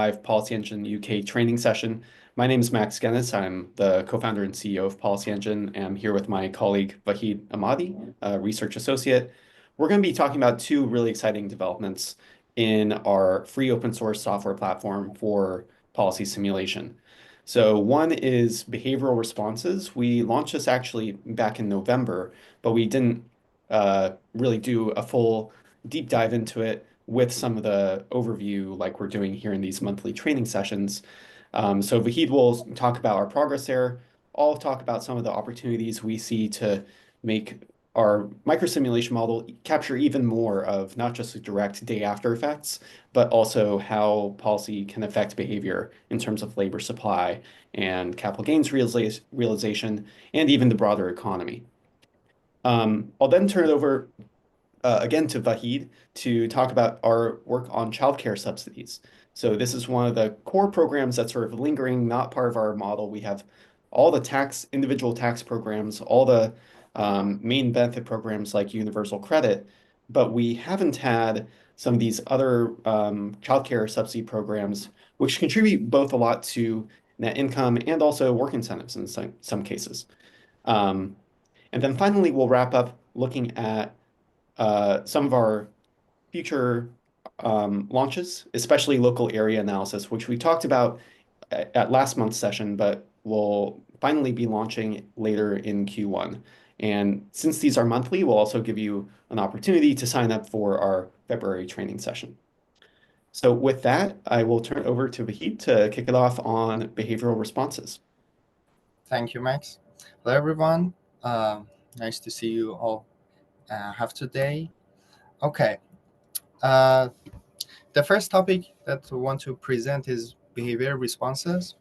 Live PolicyEngine UK training session. My name is Max Ghenis. I'm the co-founder and CEO of PolicyEngine, and I'm here with my colleague Vahid Ahmadi, a research associate. We're going to be talking about two really exciting developments in our free open source software platform for policy simulation. So one is behavioral responses. We launched this actually back in November, but we didn't really do a full deep dive into it with some of the overview like we're doing here in these monthly training sessions. So Vahid will talk about our progress there. I'll talk about some of the opportunities we see to make our microsimulation model capture even more of not just the direct day after effects, but also how policy can affect behavior in terms of labor supply and capital gains realization, and even the broader economy. I'll then turn it over again to Vahid to talk about our work on childcare subsidies. So this is one of the core programs that's sort of lingering, not part of our model. We have all the individual tax programs, all the main benefit programs like universal credit, but we haven't had some of these other childcare subsidy programs, which contribute both a lot to net income and also work incentives in some cases. Um, and then finally, we'll wrap up looking at some of our future launches, especially local area analysis, which we talked about at last month's session, but will finally be launching later in Q1. And since these are monthly, we'll also give you an opportunity to sign up for our February training session. So with that, I will turn it over to Vahid to kick it off on behavioral responses. Thank you, Max. Hello, everyone. Nice to see you all have today. Okay. The first topic that I want to present is behavioral responses.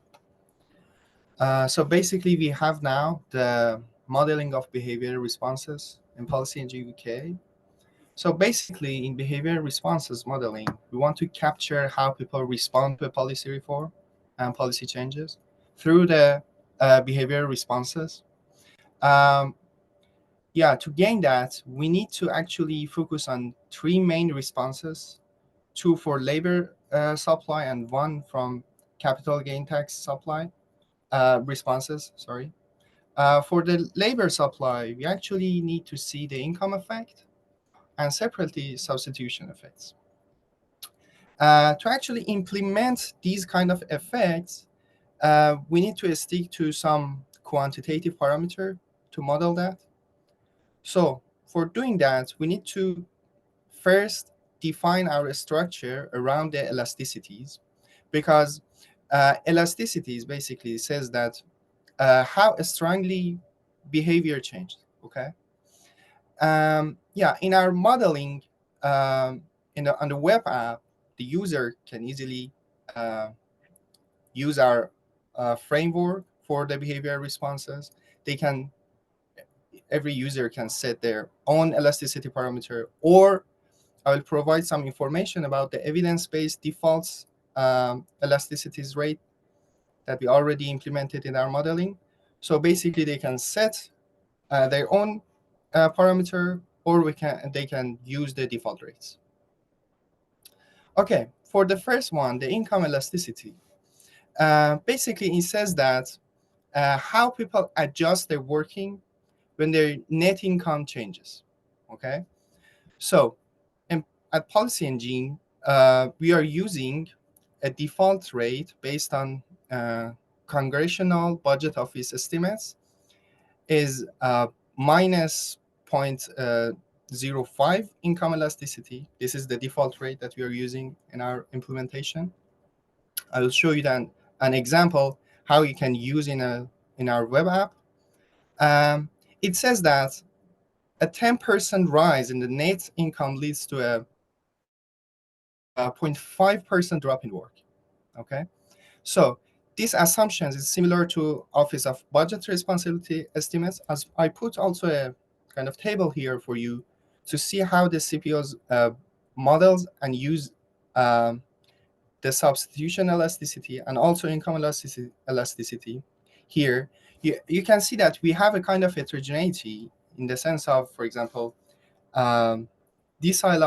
So basically, we have now the modeling of behavioral responses in PolicyEngine UK. So basically, in behavioral responses modeling, we want to capture how people respond to a policy reform and policy changes through the behavioral responses. To gain that, we need to actually focus on three main responses, two for labor supply and one from capital gain tax supply responses, sorry. For the labor supply, we actually need to see the income effect and separately substitution effects. To actually implement these kind of effects, we need to stick to some quantitative parameter to model that. So for doing that, we need to first define our structure around the elasticities, because elasticities basically says that how strongly behavior changed. Okay. In our modeling, on the web app, the user can easily use our framework for the behavioral responses. Every user can set their own elasticity parameter, or I will provide some information about the evidence-based defaults elasticities rate that we already implemented in our modeling. So basically, they can set their own parameter, or they can use the default rates. Okay, for the first one, the income elasticity. Basically, it says that how people adjust their working when their net income changes. Okay, so at PolicyEngine, we are using a default rate based on Congressional Budget Office estimates is minus 0.05 income elasticity. This is the default rate that we are using in our implementation. I will show you then an example how you can use in our web app. It says that a 10% rise in the net income leads to a 0.5% drop in work. Okay, so these assumptions is similar to Office of Budget Responsibility estimates, as I put also a kind of table here for you to see how the CPOs models and use the substitution elasticity and also income elasticity. Here, you can see that we have a kind of heterogeneity in the sense of, for example, decile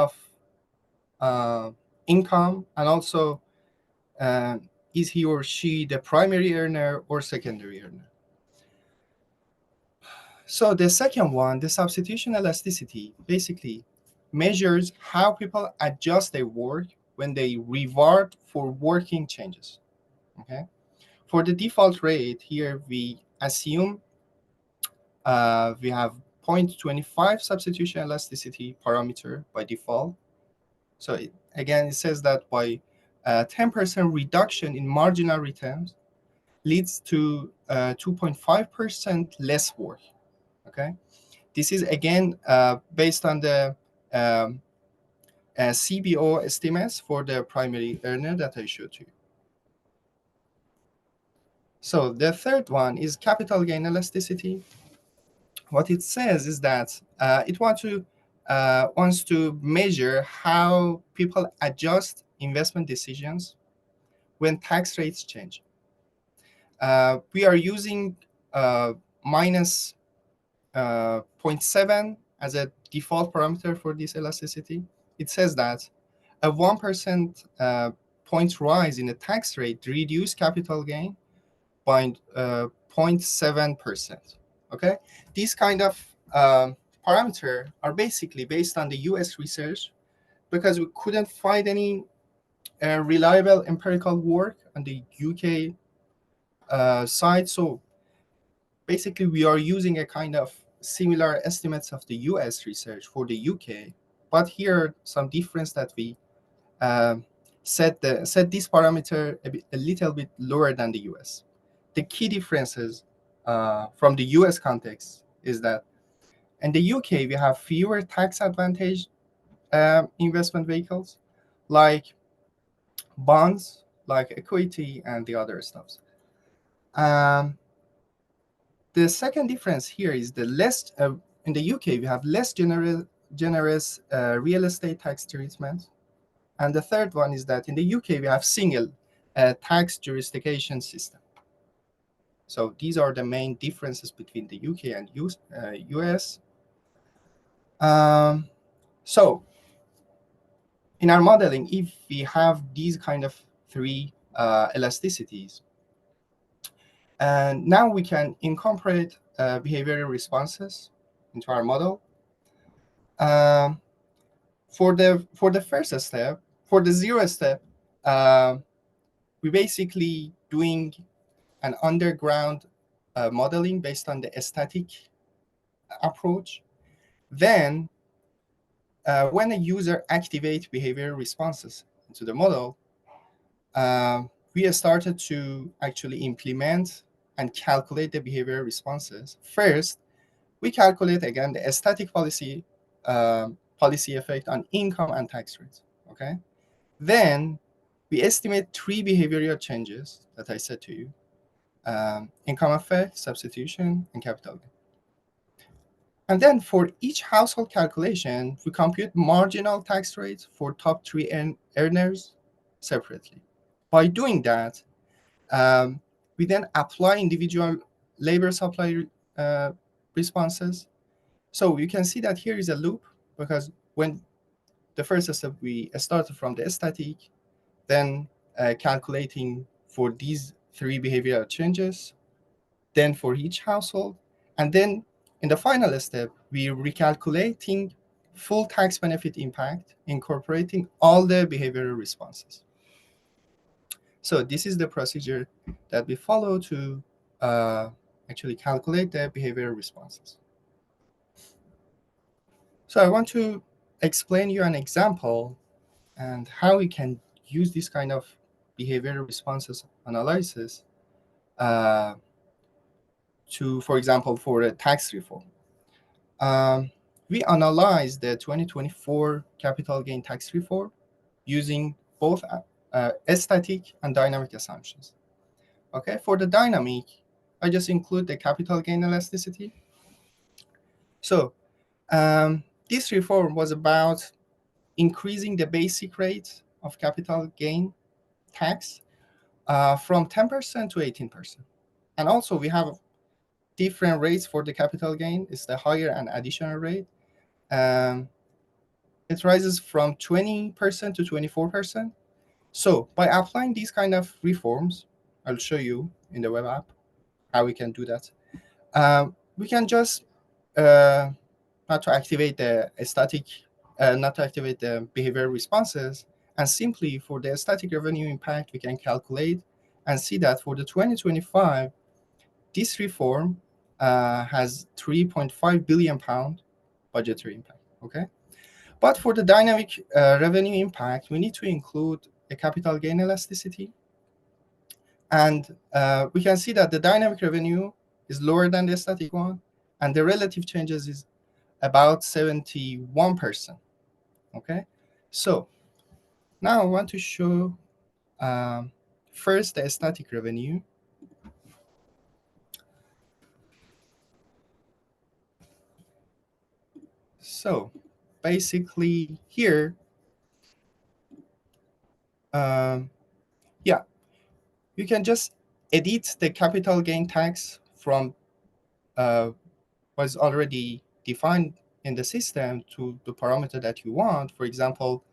of income and also is he or she the primary earner or secondary earner? So the second one, the substitution elasticity, basically measures how people adjust their work when they reward for working changes. Okay. For the default rate here, we assume we have 0.25 substitution elasticity parameter by default. So again, it says that by 10% reduction in marginal returns leads to 2.5% less work. Okay. This is again based on the CBO estimates for the primary earner that I showed you. So the third one is capital gain elasticity. What it says is that it wants to measure how people adjust investment decisions when tax rates change. We are using minus 0.7 as a default parameter for this elasticity. It says that a 1% point rise in the tax rate reduce capital gain by 0.7%. Okay, these kind of parameter are basically based on the US research because we couldn't find any reliable empirical work on the UK side. So basically, we are using a kind of similar estimates of the US research for the UK, but here some difference that we set this parameter a little bit lower than the US. The key differences from the US context is that in the UK we have fewer tax advantage investment vehicles like bonds, like equity, and the other stuffs. The second difference here is the less in the UK we have less generous real estate tax treatment, and the third one is that in the UK we have single tax jurisdiction system. So these are the main differences between the UK and US. So in our modeling, if we have these kind of three elasticities, and now we can incorporate behavioral responses into our model. For the first step, for the zero step, we basically doing an underground modeling based on the static approach. Then, when a user activates behavioral responses into the model, we started to actually implement and calculate the behavioral responses. First, we calculate again the static policy effect on income and tax rates. Okay. Then we estimate three behavioral changes that I said to you: income effect, substitution, and capital gain. And then for each household calculation, we compute marginal tax rates for top three earners separately. By doing that, we then apply individual labor supply responses. So you can see that here is a loop, because when the first step, we started from the static, then calculating for these three behavioral changes, then for each household, and then in the final step, we recalculating full tax benefit impact, incorporating all the behavioral responses. So this is the procedure that we follow to actually calculate the behavioral responses. So I want to explain you an example and how we can use this kind of behavioral responses analysis for example, for a tax reform. We analyzed the 2024 capital gain tax reform using both static and dynamic assumptions. Okay, for the dynamic, I just include the capital gain elasticity. So this reform was about increasing the basic rate of capital gain tax from 10% to 18%. And also we have different rates for the capital gain. It's the higher and additional rate. It rises from 20% to 24%. So by applying these kind of reforms, I'll show you in the web app how we can do that. We can just not to activate the static, not to activate the behavior responses, and simply for the static revenue impact, we can calculate and see that for the 2025, this reform has 3.5 billion pound budgetary impact. Okay, but for the dynamic revenue impact, we need to include a capital gain elasticity, and we can see that the dynamic revenue is lower than the static one, and the relative changes is about 71%. Okay, so now I want to show first the static revenue. So basically here, yeah, you can just edit the capital gain tax from what's already defined in the system to the parameter that you want. For example,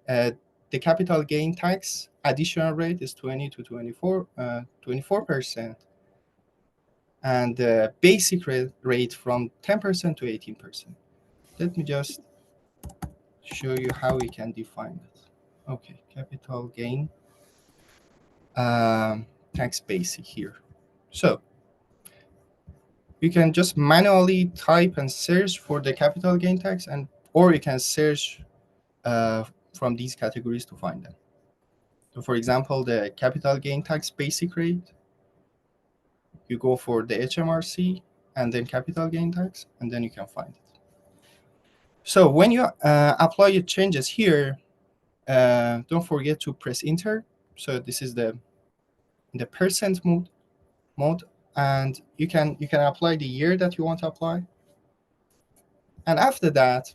the capital gain tax additional rate is 20 to 24%, and the basic rate from 10% to 18%. Let me just show you how we can define it. Okay, capital gain tax basic here. So you can just manually type and search for the capital gain tax, and or you can search from these categories to find them. So for example, the capital gain tax basic rate, you go for the HMRC and then capital gain tax, and then you can find it. So when you apply your changes here, don't forget to press enter. So this is the percent mode, and you can apply the year that you want to apply. And after that,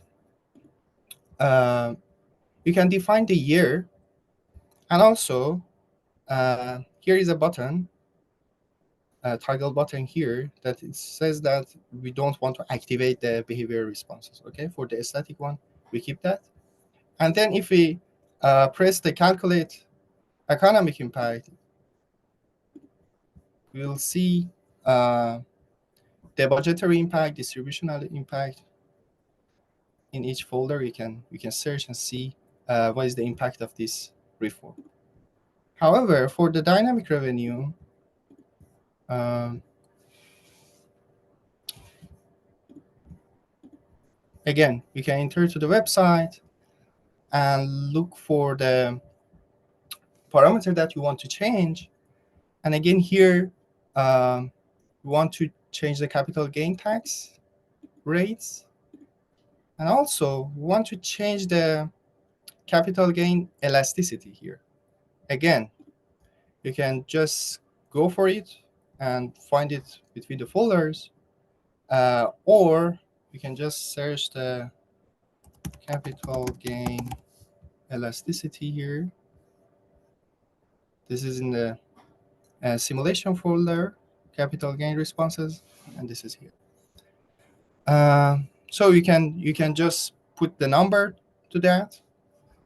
you can define the year, and also here is a button, a toggle button here, that it says that we don't want to activate the behavior responses. Okay, for the static one, we keep that. And then if we press the calculate economic impact, we'll see the budgetary impact, distributional impact. In each folder, you can search and see what is the impact of this reform. However, for the dynamic revenue, again, you can enter to the website and look for the parameter that you want to change. And again, here, you want to change the capital gain tax rates. And also, we want to change the capital gain elasticity here. Again, you can just go for it and find it between the folders, or you can just search the capital gain elasticity here. This is in the simulation folder, capital gain responses, and this is here. So you can just put the number to that.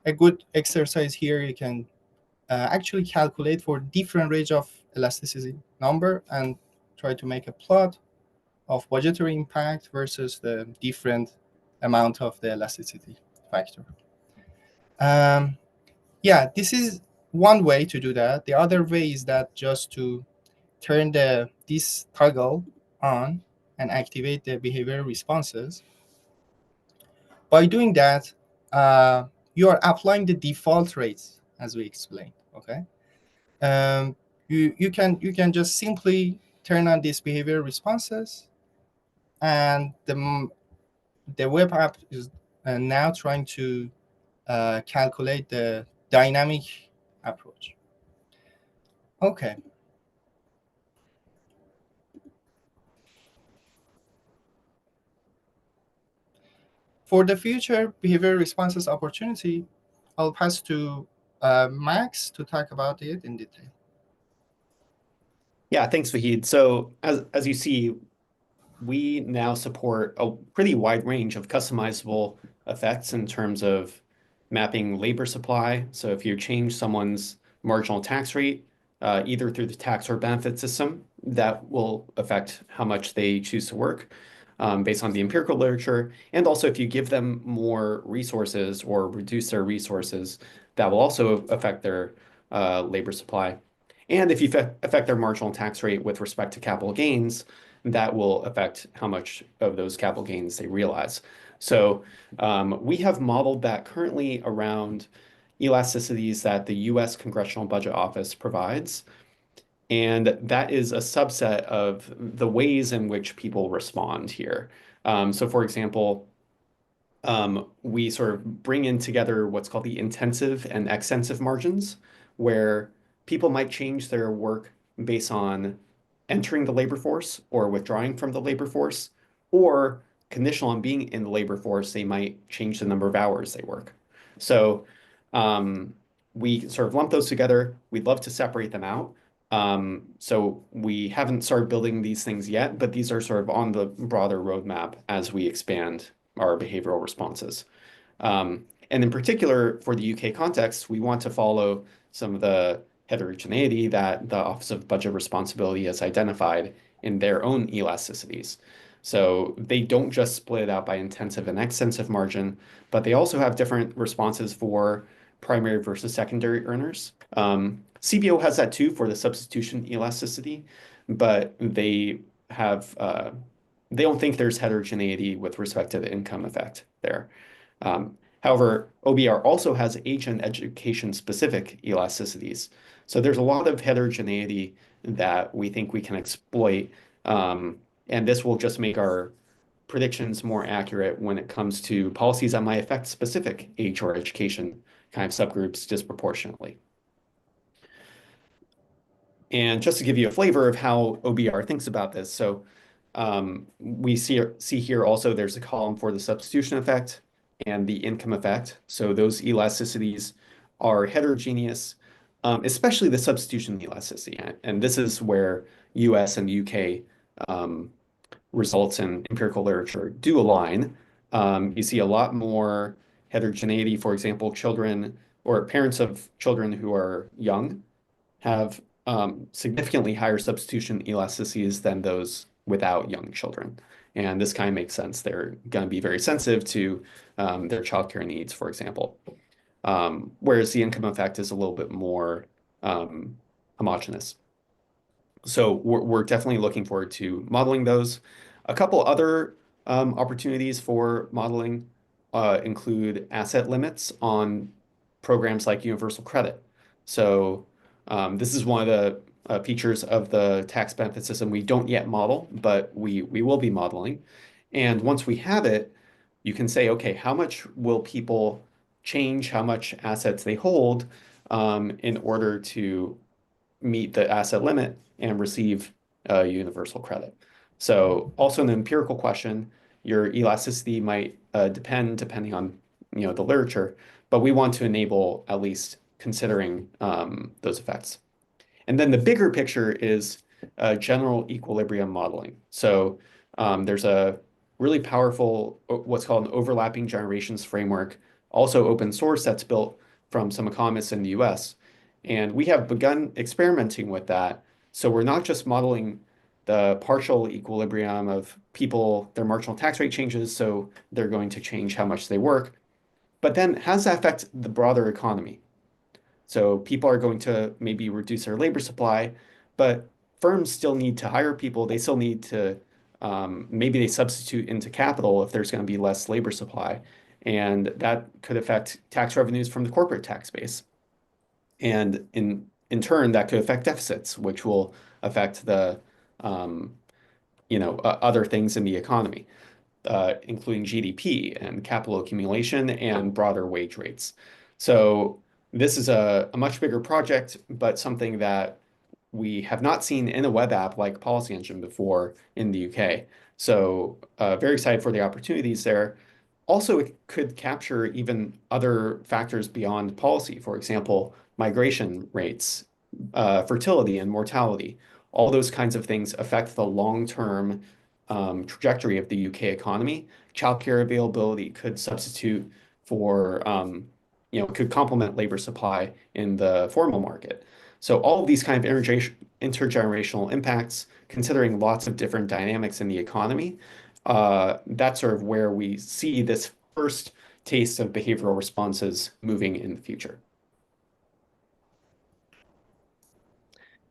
A good exercise here, you can actually calculate for different range of elasticity number and try to make a plot of budgetary impact versus the different amount of the elasticity factor. Yeah, this is one way to do that. The other way is that just to turn this toggle on and activate the behavior responses. By doing that, you are applying the default rates as we explained. Okay, you can just simply turn on these behavior responses, and the web app is now trying to calculate the dynamic approach. Okay. For the future behavior responses opportunity, I'll pass to Max to talk about it in detail. Yeah, thanks, Vahid. So as you see, we now support a pretty wide range of customizable effects in terms of mapping labor supply. So if you change someone's marginal tax rate, either through the tax or benefit system, that will affect how much they choose to work based on the empirical literature. And also, if you give them more resources or reduce their resources, that will also affect their labor supply. And if you affect their marginal tax rate with respect to capital gains, that will affect how much of those capital gains they realize. So we have modeled that currently around elasticities that the US Congressional Budget Office provides. And that is a subset of the ways in which people respond here. So, for example, we sort of bring in together what's called the intensive and extensive margins, where people might change their work based on entering the labor force or withdrawing from the labor force, or conditional on being in the labor force, they might change the number of hours they work. So we sort of lump those together. We'd love to separate them out. So we haven't started building these things yet, but these are sort of on the broader roadmap as we expand our behavioral responses. And in particular, for the UK context, we want to follow some of the heterogeneity that the Office of Budget Responsibility has identified in their own elasticities. So they don't just split it out by intensive and extensive margin, but they also have different responses for primary versus secondary earners. CBO has that too for the substitution elasticity, but they don't think there's heterogeneity with respect to the income effect there. However, OBR also has age and education specific elasticities. So there's a lot of heterogeneity that we think we can exploit. And this will just make our predictions more accurate when it comes to policies that might affect specific age or education kind of subgroups disproportionately. And just to give you a flavor of how OBR thinks about this, so we see here also there's a column for the substitution effect and the income effect. So those elasticities are heterogeneous, especially the substitution elasticity. And this is where US and UK results in empirical literature do align. You see a lot more heterogeneity. For example, children or parents of children who are young have significantly higher substitution elasticities than those without young children. And this kind of makes sense. They're going to be very sensitive to their childcare needs, for example. Whereas the income effect is a little bit more homogeneous. So we're definitely looking forward to modeling those. A couple other opportunities for modeling include asset limits on programs like universal credit. So this is one of the features of the tax benefit system we don't yet model, but we will be modeling. And once we have it, you can say, okay, how much will people change how much assets they hold in order to meet the asset limit and receive universal credit. So also an empirical question, your elasticity might depending on the literature, but we want to enable at least considering those effects. And then the bigger picture is general equilibrium modeling. So there's a really powerful, what's called an overlapping generations framework, also open source that's built from some economists in the US. And we have begun experimenting with that. So we're not just modeling the partial equilibrium of people, their marginal tax rate changes, so they're going to change how much they work. But then how does that affect the broader economy? So people are going to maybe reduce their labor supply, but firms still need to hire people. They still need to, maybe they substitute into capital if there's going to be less labor supply. And that could affect tax revenues from the corporate tax base. And in turn, that could affect deficits, which will affect the other things in the economy, including GDP and capital accumulation and broader wage rates. So this is a much bigger project, but something that we have not seen in a web app like PolicyEngine before in the UK. So very excited for the opportunities there. Also, it could capture even other factors beyond policy. For example, migration rates, fertility and mortality. All those kinds of things affect the long-term trajectory of the UK economy. Childcare availability could substitute for could complement labor supply in the formal market. So all of these kind of intergenerational impacts, considering lots of different dynamics in the economy, that's sort of where we see this first taste of behavioral responses moving in the future.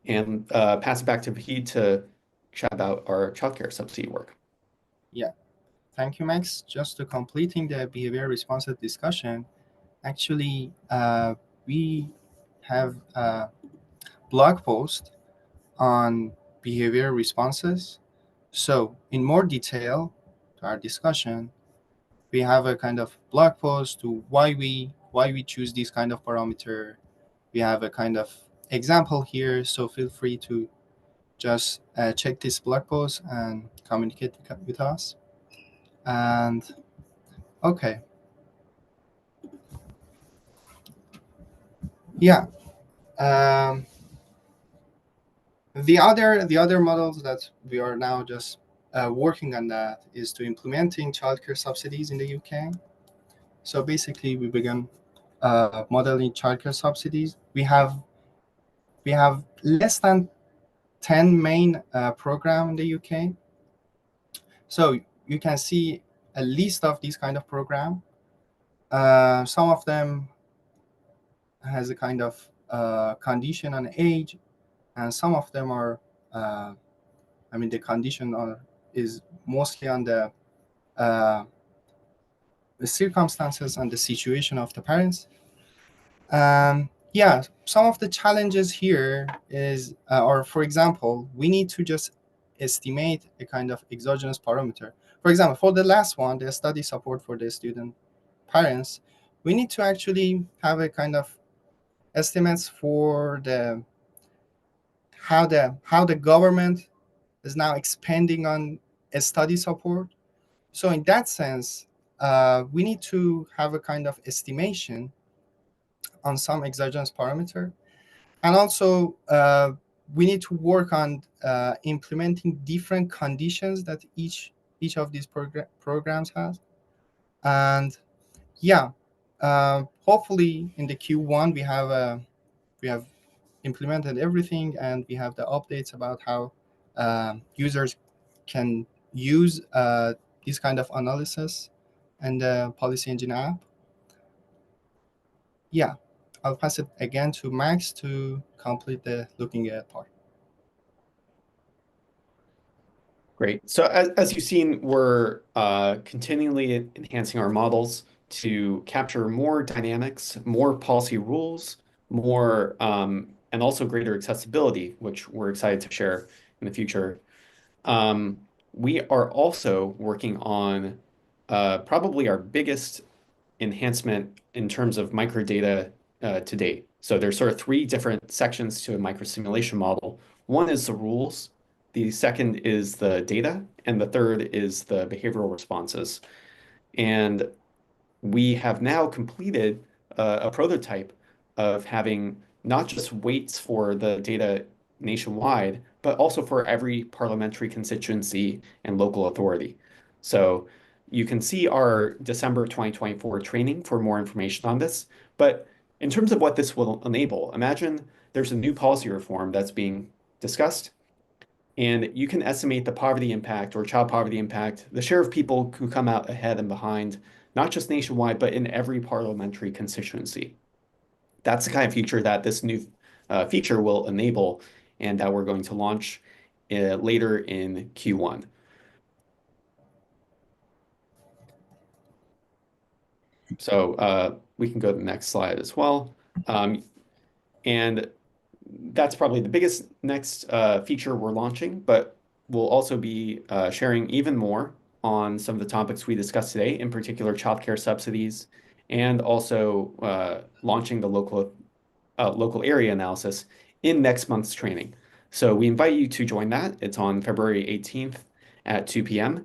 And pass it back to Vahid to chat about our childcare subsidy work. Yeah, thank you, Max. Just to completing the behavior responsive discussion, actually, we have a blog post on behavior responses. So, in more detail to our discussion, we have a kind of blog post to why we choose this kind of parameter. We have a kind of example here, so feel free to just check this blog post and communicate with us. And okay, yeah. Um, the other models that we are now just working on that is to implementing childcare subsidies in the UK. So basically, we began modeling childcare subsidies. We have less than 10 main program in the UK. So you can see a list of these kind of program. Some of them has a kind of condition on age, and some of them are, the condition is mostly on uh, the circumstances and the situation of the parents. Yeah, some of the challenges here is, or for example, we need to just estimate a kind of exogenous parameter. For example, for the last one, the study support for the student parents, we need to actually have a kind of estimates for how the government is now expanding on a study support. So in that sense, we need to have a kind of estimation on some exogenous parameter. And also, we need to work on implementing different conditions that each of these programs has. And yeah, hopefully in the Q1 we have implemented everything, and we have the updates about how users can use this kind of analysis and the PolicyEngine app. Yeah, I'll pass it again to Max to complete the looking at part. Great. So as you've seen, we're continually enhancing our models to capture more dynamics, more policy rules, more and also greater accessibility, which we're excited to share in the future. We are also working on probably our biggest enhancement in terms of microdata to date. So there's sort of three different sections to a microsimulation model. One is the rules, the second is the data, and the third is the behavioral responses. And we have now completed a prototype of having not just weights for the data nationwide, but also for every parliamentary constituency and local authority. So you can see our December 2024 training for more information on this. But in terms of what this will enable, imagine there's a new policy reform that's being discussed, and you can estimate the poverty impact or child poverty impact, the share of people who come out ahead and behind, not just nationwide, but in every parliamentary constituency. That's the kind of feature that this new feature will enable and that we're going to launch later in Q1. So we can go to the next slide as well. And that's probably the biggest next feature we're launching, but we'll also be sharing even more on some of the topics we discussed today, in particular childcare subsidies, and also launching the local area analysis in next month's training. So we invite you to join that. It's on February 18th at 2 p.m.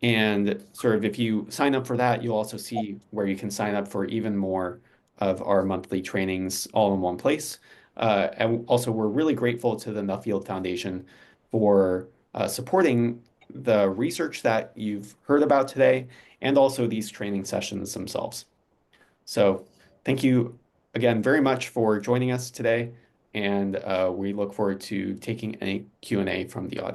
And sort of if you sign up for that, you'll also see where you can sign up for even more of our monthly trainings all in one place. And also, we're really grateful to the Nuffield Foundation for supporting the research that you've heard about today and also these training sessions themselves. So Thank you again very much for joining us today, and we look forward to taking any Q&A from the audience.